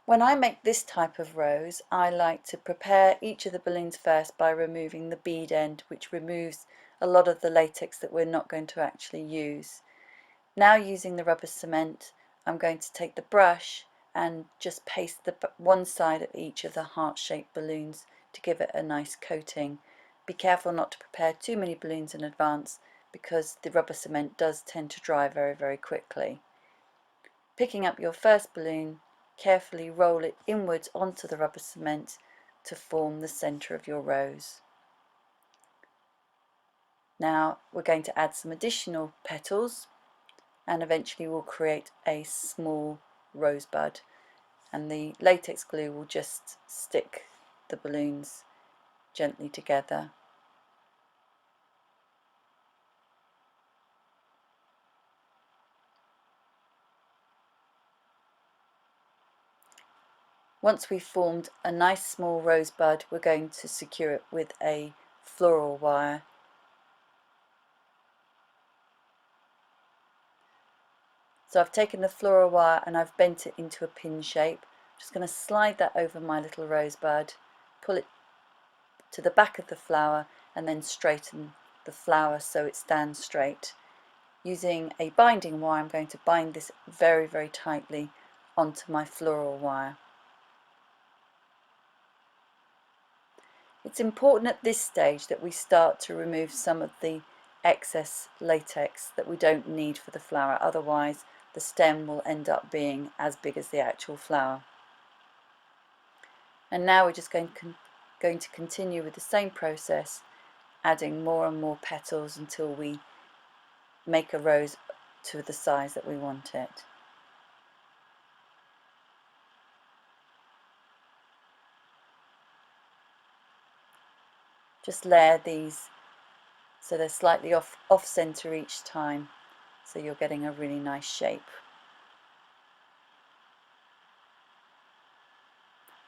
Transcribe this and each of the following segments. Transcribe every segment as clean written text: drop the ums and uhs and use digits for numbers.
When I make this type of rose, I like to prepare each of the balloons first by removing the bead end, which removes a lot of the latex that we're not going to actually use. Now, using the rubber cement, I'm going to take the brush and just paste the one side of each of the heart-shaped balloons to give it a nice coating. Be careful not to prepare too many balloons in advance because the rubber cement does tend to dry very, very quickly. Picking up your first balloon, carefully roll it inwards onto the rubber cement to form the center of your rose. Now we're going to add some additional petals, and eventually we'll create a small rosebud, and the latex glue will just stick the balloons gently together. Once we've formed a nice small rosebud, we're going to secure it with a floral wire. So I've taken the floral wire and I've bent it into a pin shape. I'm just going to slide that over my little rosebud, pull it to the back of the flower, and then straighten the flower so it stands straight. Using a binding wire, I'm going to bind this very, very tightly onto my floral wire. It's important at this stage that we start to remove some of the excess latex that we don't need for the flower, otherwise the stem will end up being as big as the actual flower. And now we're just going to continue with the same process, adding more and more petals until we make a rose to the size that we want it. Just layer these so they're slightly off center each time, so you're getting a really nice shape.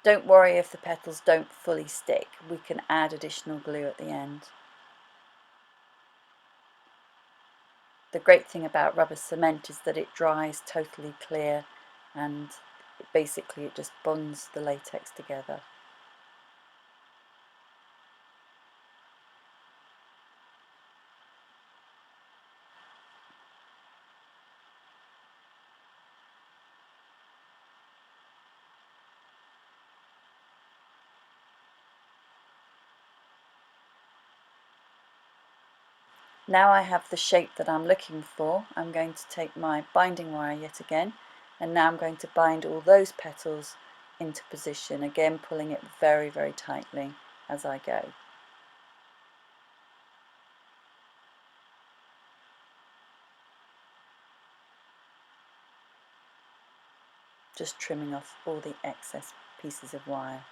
Don't worry if the petals don't fully stick, we can add additional glue at the end. The great thing about rubber cement is that it dries totally clear, and basically it just bonds the latex together. Now I have the shape that I'm looking for, I'm going to take my binding wire yet again, and now I'm going to bind all those petals into position, again pulling it very, very tightly as I go. Just trimming off all the excess pieces of wire.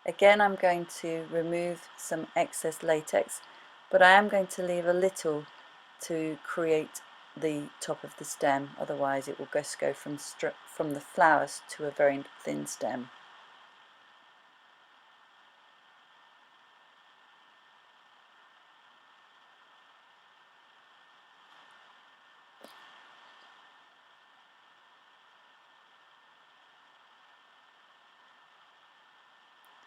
Again, I'm going to remove some excess latex, but I am going to leave a little to create the top of the stem, otherwise it will just go from the flowers to a very thin stem.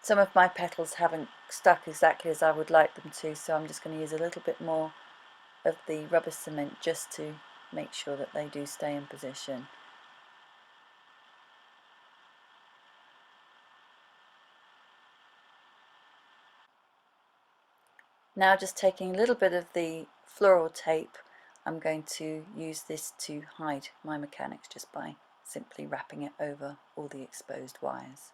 Some of my petals haven't stuck exactly as I would like them to, so I'm just going to use a little bit more of the rubber cement just to make sure that they do stay in position. Now, just taking a little bit of the floral tape, I'm going to use this to hide my mechanics just by simply wrapping it over all the exposed wires.